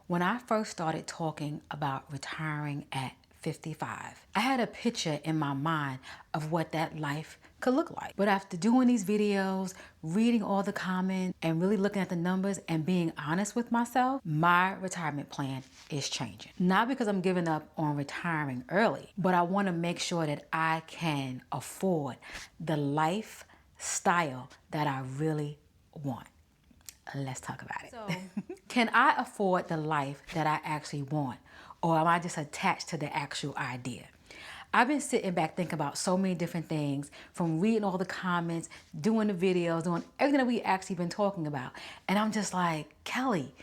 When I first started talking about retiring at 55, I had a picture in my mind of what that life could look like. But after doing these videos, reading all the comments, and really looking at the numbers and being honest with myself, my retirement plan is changing. Not because I'm giving up on retiring early, but I want to make sure that I can afford the lifestyle that I really want. Let's talk about it. So, can I afford the life that I actually want? Or am I just attached to the actual idea? I've been sitting back thinking about so many different things, from reading all the comments, doing the videos, doing everything that we actually been talking about. And I'm just like, Kelly,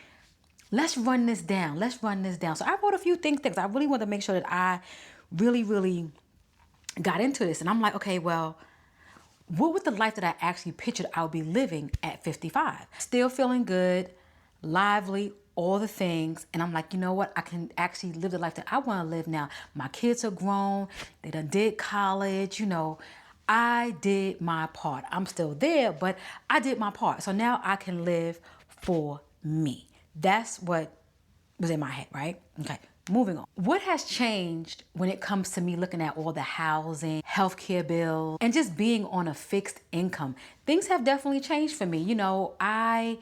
let's run this down. Let's run this down. So I wrote a few things. I really want to make sure that I really got into this. And I'm like, okay, well, what was the life that I actually pictured I would be living at 55? Still feeling good, lively, all the things. And I'm like, you know what? I can actually live the life that I want to live now. My kids are grown. They done did college. You know, I did my part. I'm still there, but I did my part. So now I can live for me. That's what was in my head, right? Okay. Moving on. What has changed when it comes to me looking at all the housing, healthcare bills, and just being on a fixed income? Things have definitely changed for me. You know, I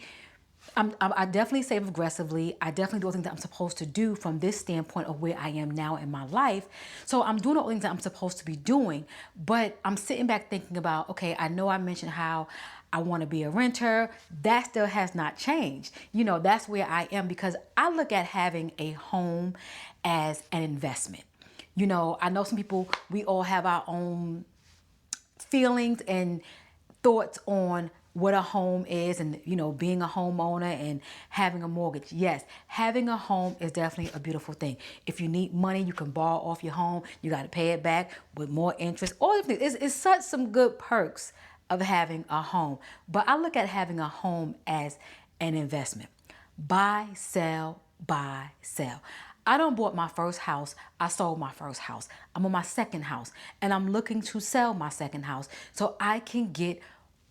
definitely save aggressively. I definitely do things that I'm supposed to do from this standpoint of where I am now in my life. So I'm doing all the things that I'm supposed to be doing, but I'm sitting back thinking about, okay, I know I mentioned how I want to be a renter. That still has not changed. You know, that's where I am, because I look at having a home as an investment. You know, I know some people, we all have our own feelings and thoughts on what a home is, and, you know, being a homeowner and having a mortgage. Yes, having a home is definitely a beautiful thing. If you need money, you can borrow off your home. You got to pay it back with more interest. All of things. It's such some good perks of having a home. But I look at having a home as an investment. Buy, sell, buy, sell. I don't bought my first house. I sold my first house. I'm on my second house, and I'm looking to sell my second house so I can get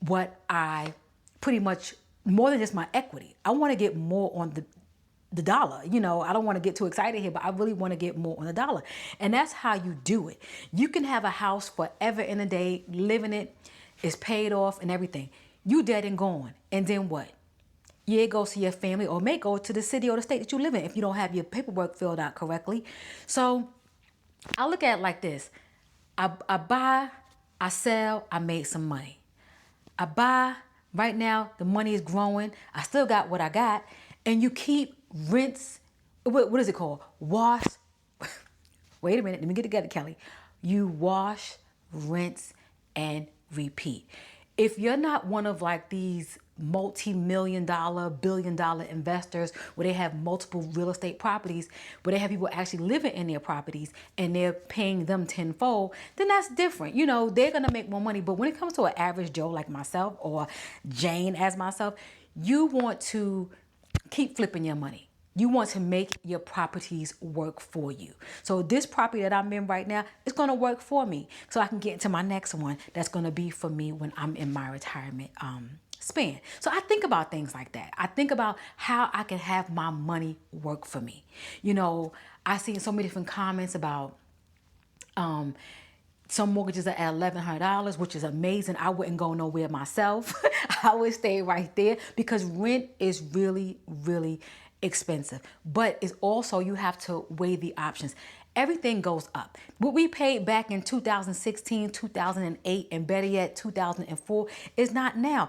what I pretty much, more than just my equity. I want to get more on the dollar. You know, I don't want to get too excited here, but I really want to get more on the dollar. And that's how you do it. You can have a house forever in a day, live in it, it's paid off and everything. You dead and gone. And then what? Yeah, go see your family, or may go to the city or the state that you live in if you don't have your paperwork filled out correctly. So I look at it like this. I buy, I sell, I made some money. I buy, right now the money is growing. I still got what I got. And you keep rinse, what is it called? Wash. Wait a minute, let me get together, Kelly. You wash, rinse, and repeat. If you're not one of like these multi-million dollar, billion-dollar investors where they have multiple real estate properties, where they have people actually living in their properties and they're paying them tenfold, then that's different. You know, they're going to make more money. But when it comes to an average Joe like myself, or Jane as myself, you want to keep flipping your money. You want to make your properties work for you. So this property that I'm in right now is going to work for me, so I can get into my next one that's going to be for me when I'm in my retirement span. So I think about things like that. I think about how I can have my money work for me. You know, I seen so many different comments about some mortgages are at $1,100, which is amazing. I wouldn't go nowhere myself. I would stay right there, because rent is really expensive. But it's also, you have to weigh the options. Everything goes up. What we paid back in 2016, 2008, and better yet, 2004 is not now.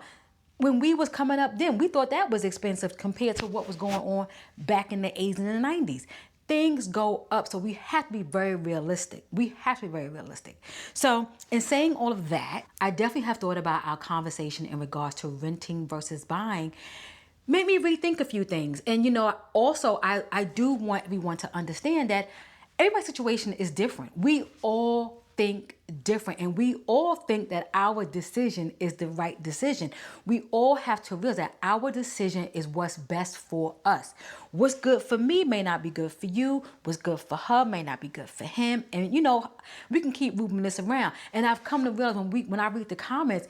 When we was coming up then, we thought that was expensive compared to what was going on back in the 80s and the 90s. Things go up, so we have to be very realistic. So in saying all of that, I definitely have thought about our conversation in regards to renting versus buying. Made me rethink a few things. And, you know, also, I do want everyone to understand that everybody's situation is different. We all think different, and we all think that our decision is the right decision. We all have to realize that our decision is what's best for us. What's good for me may not be good for you. What's good for her may not be good for him. And, you know, we can keep moving this around. And I've come to realize when I read the comments,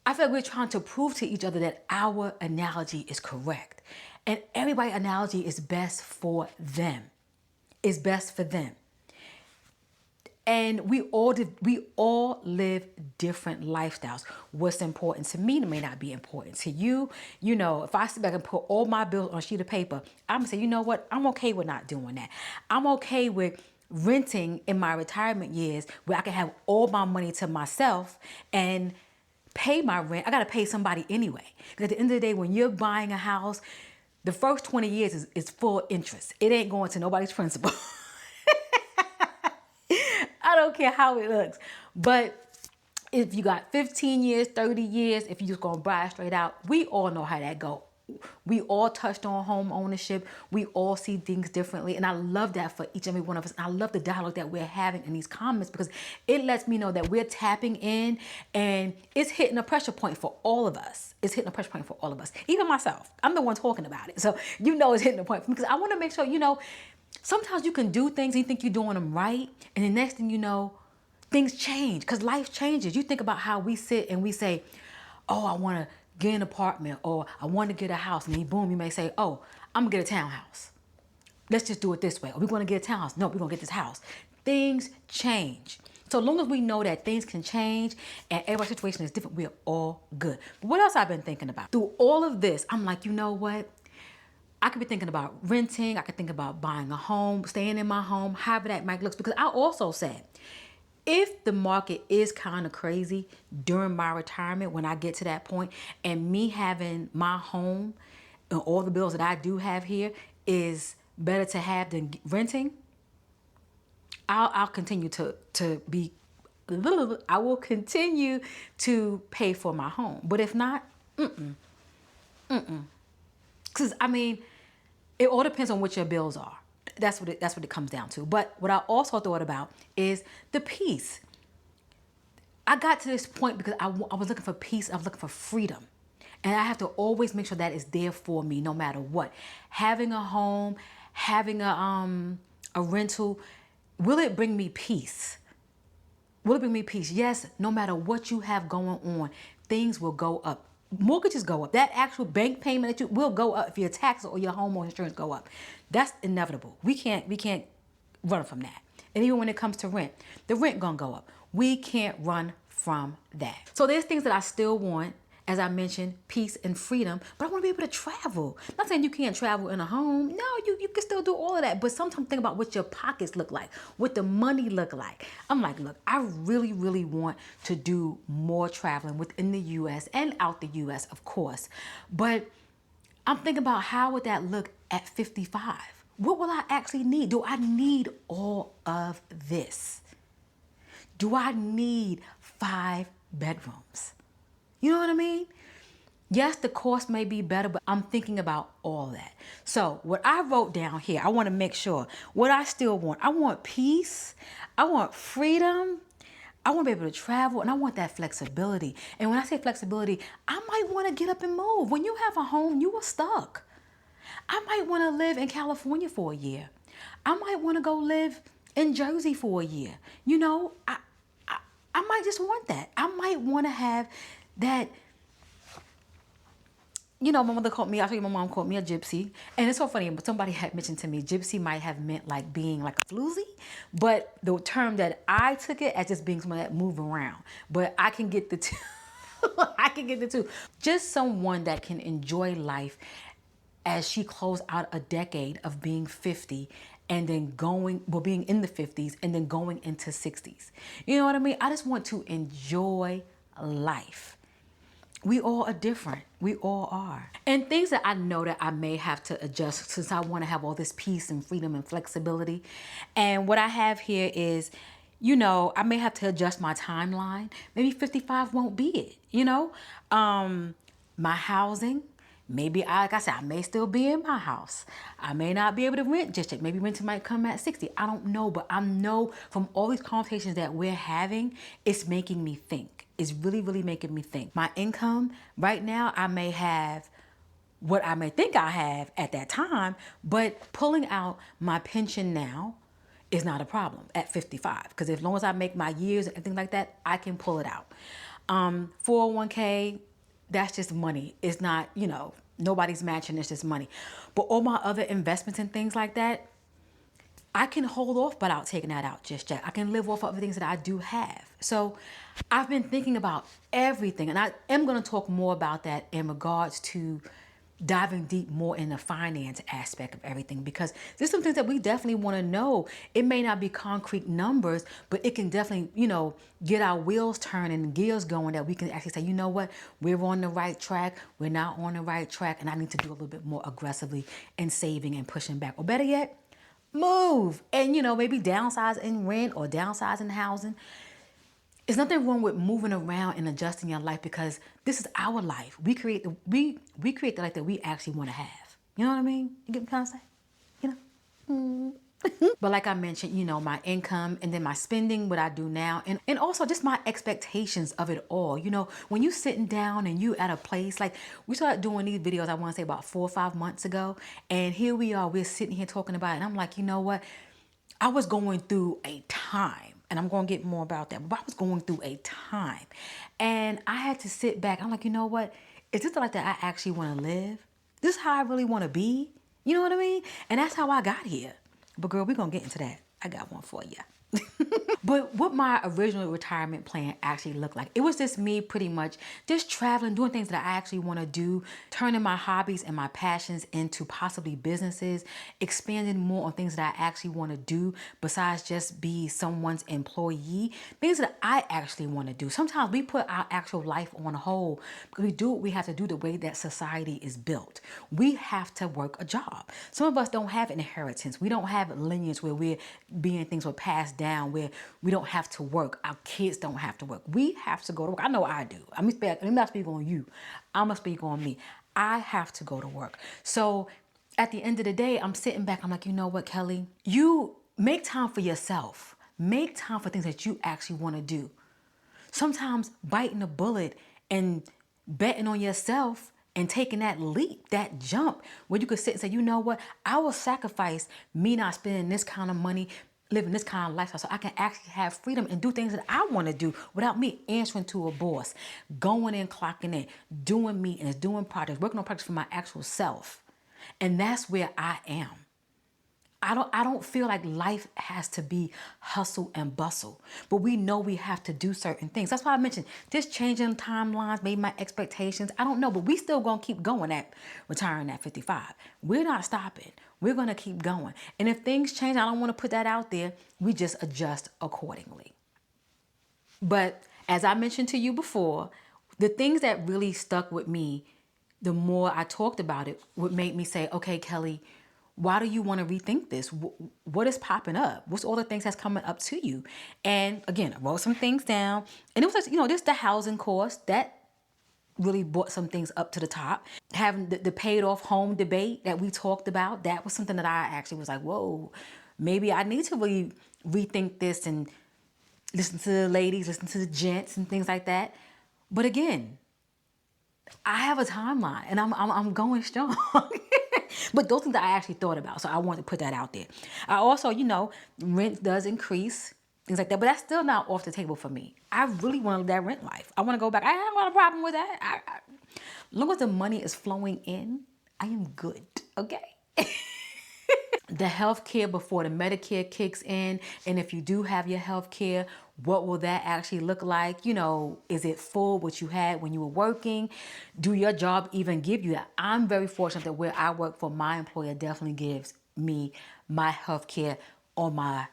I feel like we're trying to prove to each other that our analogy is correct. And everybody's analogy is best for them. It's best for them. And we all live different lifestyles. What's important to me may not be important to you. You know, if I sit back and put all my bills on a sheet of paper, I'm gonna say, you know what? I'm okay with not doing that. I'm okay with renting in my retirement years where I can have all my money to myself and pay my rent. I gotta pay somebody anyway. Because at the end of the day, when you're buying a house, the first 20 years is full interest. It ain't going to nobody's principal. I don't care how it looks. But if you got 15 years, 30 years, if you just gonna buy it straight out, we all know how that go. We all touched on home ownership. We all see things differently. And I love that for each and every one of us. And I love the dialogue that we're having in these comments because it lets me know that we're tapping in and it's hitting a pressure point for all of us. It's hitting a pressure point for all of us. Even myself. I'm the one talking about it. So you know it's hitting a point because I want to make sure, you know, sometimes you can do things and you think you're doing them right. And the next thing you know, things change because life changes. You think about how we sit and we say, oh, I want to get an apartment or I want to get a house. And then boom, you may say, oh, I'm going to get a townhouse. Let's just do it this way. Or we're going to get a townhouse. No, we're going to get this house. Things change. So long as we know that things can change and everybody's situation is different, we're all good. But what else I've been thinking about? Through all of this, I'm like, you know what? I could be thinking about renting. I could think about buying a home, staying in my home, however that might look. Because I also said, if the market is kind of crazy during my retirement, when I get to that point, and me having my home and all the bills that I do have here is better to have than renting, I'll continue to be, I will continue to pay for my home. But if not, because I mean, it all depends on what your bills are. That's what it comes down to. But what I also thought about is the peace. I got to this point because I was looking for peace. I was looking for freedom. And I have to always make sure that is there for me no matter what. Having a home, having a rental, will it bring me peace? Will it bring me peace? Yes, no matter what you have going on, things will go up. Mortgages go up. That actual bank payment that you will go up if your taxes or your home insurance go up. That's inevitable. We can't run from that. And even when it comes to rent, the rent gonna go up. We can't run from that. So there's things that I still want, as I mentioned, peace and freedom, but I want to be able to travel. I'm not saying you can't travel in a home. No, you can still do all of that. But sometimes think about what your pockets look like, what the money look like. I'm like, look, I really, really want to do more traveling within the U.S. and out the U.S., of course. But I'm thinking about how would that look at 55? What will I actually need? Do I need all of this? Do I need 5 bedrooms? You know what I mean? Yes, the cost may be better, but I'm thinking about all that. So what I wrote down here, I want to make sure what I still want. I want peace. I want freedom. I want to be able to travel, and I want that flexibility. And when I say flexibility, I might want to get up and move. When you have a home, you are stuck. I might want to live in California for a year. I might want to go live in Jersey for a year. You know, I might just want that. I might want to have that. You know, my mother called me, actually my mom called me a gypsy. And it's so funny, but somebody had mentioned to me, gypsy might have meant like being like a floozy. But the term that I took it as just being someone that move around. But I can get the two. I can get the two. Just someone that can enjoy life as she closed out a decade of being 50 and then being in the 50s and then going into 60s. You know what I mean? I just want to enjoy life. We all are different. We all are. And things that I know that I may have to adjust since I want to have all this peace and freedom and flexibility. And what I have here is, you know, I may have to adjust my timeline. Maybe 55 won't be it, you know? My housing, maybe, like I said, I may still be in my house. I may not be able to rent just yet. Maybe renting might come at 60. I don't know, but I know from all these conversations that we're having, it's making me think. It's really, really making me think. My income right now, I may have what I may think I have at that time, but pulling out my pension now is not a problem at 55. Because as long as I make my years and things like that, I can pull it out. 401k, that's just money. It's not, you know, Nobody's matching this money. But all my other investments and things like that, I can hold off without taking that out just yet. I can live off of other things that I do have. So I've been thinking about everything, and I am going to talk more about that in regards to diving deep more in the finance aspect of everything, because there's some things that we definitely want to know. It may not be concrete numbers, but it can definitely, get our wheels turning and gears going, that we can actually say, you know what, we're on the right track, we're not on the right track, and I need to do a little bit more aggressively in saving and pushing back. Or better yet, move and, maybe downsize in rent or downsize in housing. There's nothing wrong with moving around and adjusting your life, because this is our life. We create the life that we actually want to have. You know what I mean? You get what I'm trying to say? You know? But like I mentioned, my income and then my spending, what I do now, and also just my expectations of it all. When you sitting down and you at a place, like we started doing these videos, I want to say about 4 or 5 months ago, and here we are, we're sitting here talking about it, and I'm like, you know what? I was going through a time, and I'm going to get more about that, but I was going through a time, and I had to sit back. I'm like, you know what? Is this the life that I actually want to live? This is how I really want to be? You know what I mean? And that's how I got here. But girl, we're going to get into that. I got one for you. But what my original retirement plan actually looked like, it was just me pretty much just traveling, doing things that I actually want to do, turning my hobbies and my passions into possibly businesses, expanding more on things that I actually want to do besides just be someone's employee, things that I actually want to do. Sometimes we put our actual life on hold because we do what we have to do the way that society is built. We have to work a job. Some of us don't have inheritance. We don't have lineage where things were passed down, where we don't have to work. Our kids don't have to work. We have to go to work. I know I do. I'm not speaking on you. I'm going to speak on me. I have to go to work. So at the end of the day, I'm sitting back. I'm like, you know what, Kelly? You make time for yourself. Make time for things that you actually want to do. Sometimes biting a bullet and betting on yourself and taking that leap, that jump, where you could sit and say, you know what? I will sacrifice me not spending this kind of money, living this kind of lifestyle, so I can actually have freedom and do things that I want to do without me answering to a boss, going in, clocking in, doing meetings, doing projects, working on projects for my actual self. And that's where I am. I don't feel like life has to be hustle and bustle, but we know we have to do certain things. That's why I mentioned just changing timelines, maybe my expectations. I don't know, but we still gonna keep going at retiring at 55. We're not stopping. We're gonna keep going. And if things change, I don't want to put that out there. We just adjust accordingly. But as I mentioned to you before, the things that really stuck with me, the more I talked about it, what made me say, okay, Kelly, why do you want to rethink this? What is popping up? What's all the things that's coming up to you? And again, I wrote some things down, and it was like, just the housing cost that really brought some things up to the top. Having the paid off home debate that we talked about, that was something that I actually was like, whoa, maybe I need to really rethink this and listen to the ladies, listen to the gents and things like that. But again, I have a timeline and I'm going strong. But those things that I actually thought about, so I wanted to put that out there. I also, rent does increase, things like that, but that's still not off the table for me. I really want to live that rent life. I want to go back. I haven't got a problem with that. As long as the money is flowing in, I am good, okay? The health care before the Medicare kicks in, and if you do have your health care, what will that actually look like? Is it full what you had when you were working? Do your job even give you that? I'm very fortunate that where I work for, my employer definitely gives me my health care on my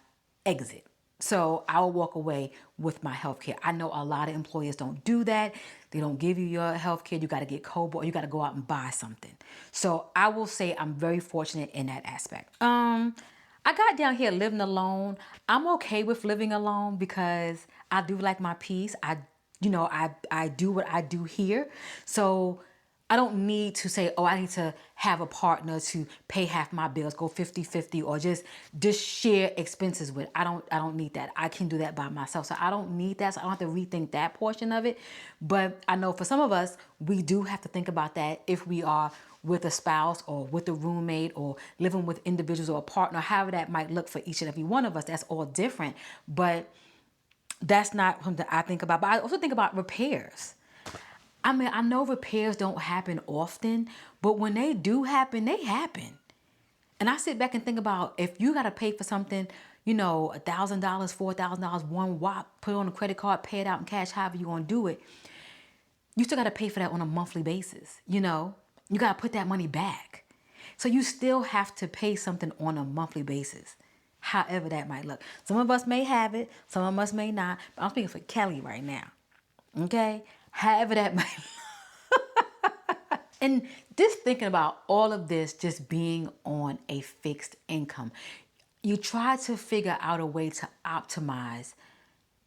exit. So I will walk away with my health care. I know a lot of employers don't do that. They don't give you your health care. You got to get COBRA, or you got to go out and buy something. So I will say I'm very fortunate in that aspect. I got down here living alone. I'm okay with living alone because I do like my peace. I do what I do here. So I don't need to say, oh, I need to have a partner to pay half my bills, go 50-50, or just share expenses with. I don't need that. I can do that by myself. So I don't need that. So I don't have to rethink that portion of it. But I know for some of us, we do have to think about that if we are with a spouse or with a roommate or living with individuals or a partner, however that might look for each and every one of us. That's all different. But that's not something I think about. But I also think about repairs. I mean, I know repairs don't happen often, but when they do happen, they happen. And I sit back and think about if you got to pay for something, you know, $1,000, $4,000, one whop, put it on a credit card, pay it out in cash, however you going to do it. You still got to pay for that on a monthly basis. You know, you got to put that money back. So you still have to pay something on a monthly basis, however that might look. Some of us may have it, some of us may not. But I'm speaking for Kelly right now. Okay? However that might look. And just thinking about all of this just being on a fixed income, you try to figure out a way to optimize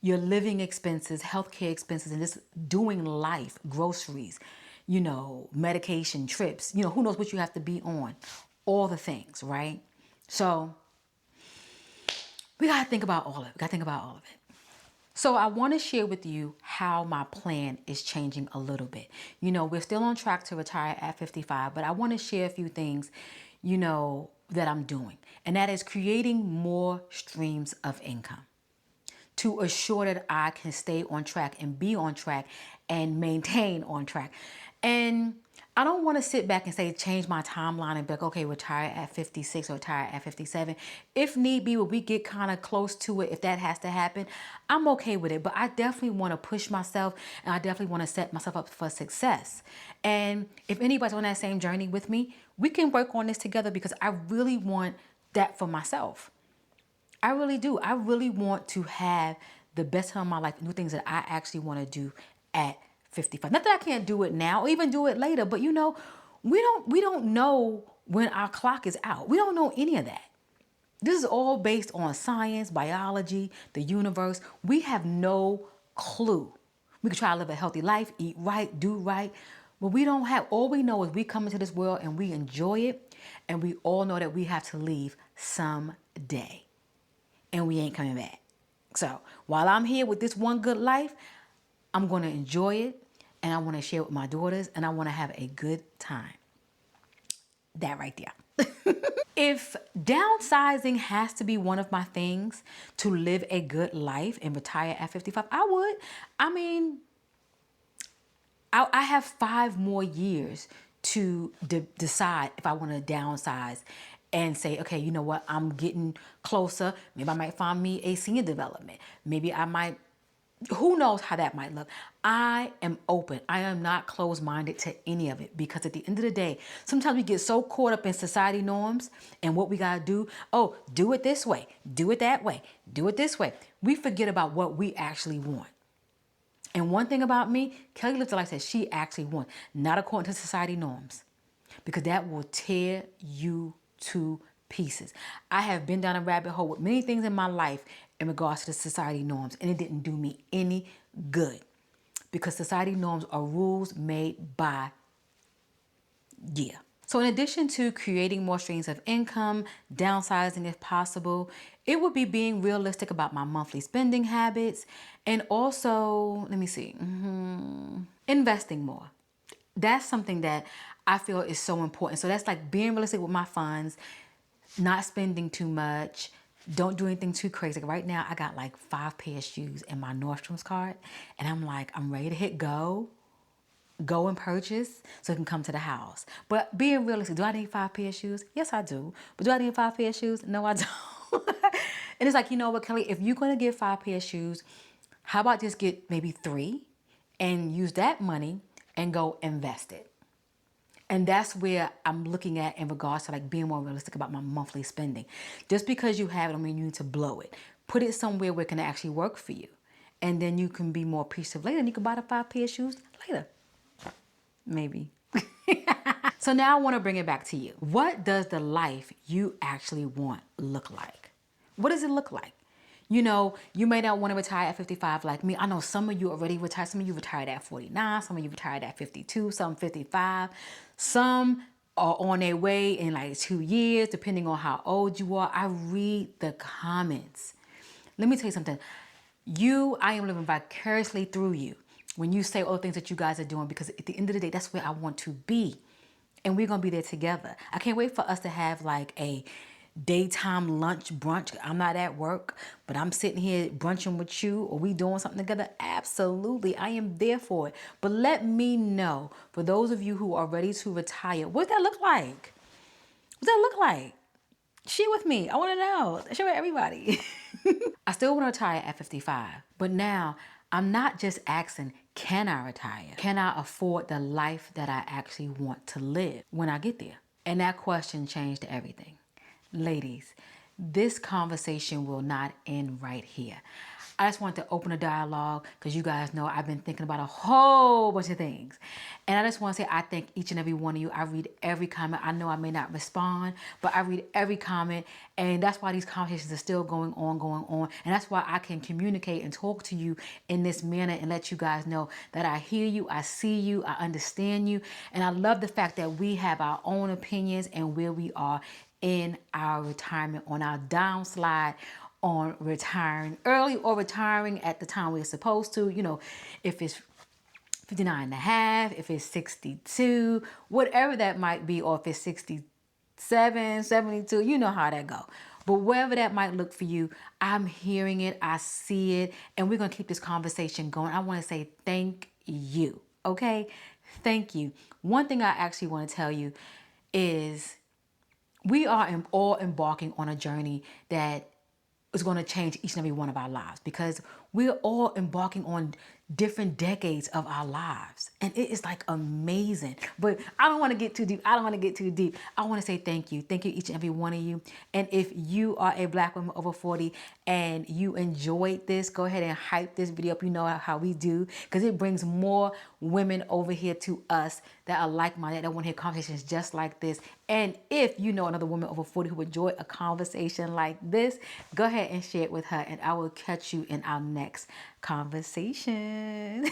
your living expenses, healthcare expenses, and just doing life, groceries, you know, medication, trips, you know, who knows what you have to be on, all the things, right? So we got to think about all of it. We got to think about all of it. So I want to share with you how my plan is changing a little bit. You know, we're still on track to retire at 55, but I want to share a few things, you know, that I'm doing. And that is creating more streams of income to assure that I can stay on track and be on track and maintain on track. And I don't want to sit back and say, change my timeline and be like, okay, retire at 56 or retire at 57. If need be, when we get kind of close to it, if that has to happen, I'm okay with it. But I definitely want to push myself and I definitely want to set myself up for success. And if anybody's on that same journey with me, we can work on this together because I really want that for myself. I really do. I really want to have the best time of my life and do things that I actually want to do at 55. Not that I can't do it now or even do it later, but you know, we don't know when our clock is out. We don't know any of that. This is all based on science, biology, the universe. We have no clue. We could try to live a healthy life, eat right, do right, but we don't have, all we know is we come into this world and we enjoy it, and we all know that we have to leave someday. And we ain't coming back. So while I'm here with this one good life, I'm going to enjoy it and I want to share it with my daughters and I want to have a good time. That right there. If downsizing has to be one of my things to live a good life and retire at 55, I would. I mean, I have 5 more years to decide if I want to downsize and say, okay, you know what, I'm getting closer. Maybe I might find me a senior development. Maybe I might, who knows how that might look. I am open. I am not closed-minded to any of it because at the end of the day, sometimes we get so caught up in society norms and what we got to do. Oh, do it this way, do it that way, do it this way. We forget about what we actually want. And one thing about me, Kelly lives a life that she actually wants, not according to society norms, because that will tear you to pieces. I have been down a rabbit hole with many things in my life in regards to the society norms, and it didn't do me any good because society norms are rules made by, yeah. So in addition to creating more streams of income, downsizing if possible, it would be being realistic about my monthly spending habits and also, let me see, investing more. That's something that I feel is so important. So that's like being realistic with my funds, not spending too much, don't do anything too crazy. Like right now, I got like 5 pair of shoes in my Nordstrom's cart and I'm like, I'm ready to hit go and purchase so it can come to the house. But being realistic, do I need 5 pair of shoes? Yes, I do. But do I need 5 pair of shoes? No, I don't. And it's like, you know what, Kelly, if you're going to get 5 pair of shoes, how about just get maybe 3 and use that money and go invest it? And that's where I'm looking at in regards to like being more realistic about my monthly spending. Just because you have it, I mean, you need to blow it. Put it somewhere where it can actually work for you. And then you can be more appreciative later and you can buy the 5 pair of shoes later. Maybe. So now I want to bring it back to you. What does the life you actually want look like? What does it look like? You know, you may not want to retire at 55 like me. I know some of you already retired. Some of you retired at 49. Some of you retired at 52. Some 55. Some are on their way in like 2 years, depending on how old you are. I read the comments. Let me tell you something. I am living vicariously through you when you say all the things that you guys are doing, because at the end of the day, that's where I want to be. And we're going to be there together. I can't wait for us to have like a daytime lunch brunch. I'm not at work, but I'm sitting here brunching with you, or we doing something together. Absolutely, I am there for it. But let me know, for those of you who are ready to retire, what that look like? What that look like? Share with me. I want to know. Share with everybody. I still want to retire at 55, but now I'm not just asking, can I retire? Can I afford the life that I actually want to live when I get there? And that question changed everything. Ladies, this conversation will not end right here. I just want to open a dialogue because you guys know I've been thinking about a whole bunch of things. And I just want to say I thank each and every one of you. I read every comment. I know I may not respond, but I read every comment. And that's why these conversations are still going on. And that's why I can communicate and talk to you in this manner and let you guys know that I hear you, I see you, I understand you. And I love the fact that we have our own opinions and where we are in our retirement, on our downslide, on retiring early or retiring at the time we're supposed to, if it's 59 and a half, if it's 62, whatever that might be, or if it's 67, 72, you know how that go. But wherever that might look for you, I'm hearing it, I see it, and we're going to keep this conversation going. I want to say thank you, okay? Thank you. One thing I actually want to tell you is we are all embarking on a journey that is going to change each and every one of our lives, because we're all embarking on different decades of our lives, and it is like amazing. But I don't want to get too deep. I want to say thank you each and every one of you. And if you are a Black woman over 40 and you enjoyed this, go ahead and hype this video up. You know how we do, because it brings more women over here to us that are like-minded, that want to hear conversations just like this. And if you know another woman over 40 who enjoy a conversation like this, go ahead and share it with her, and I will catch you in our next conversation.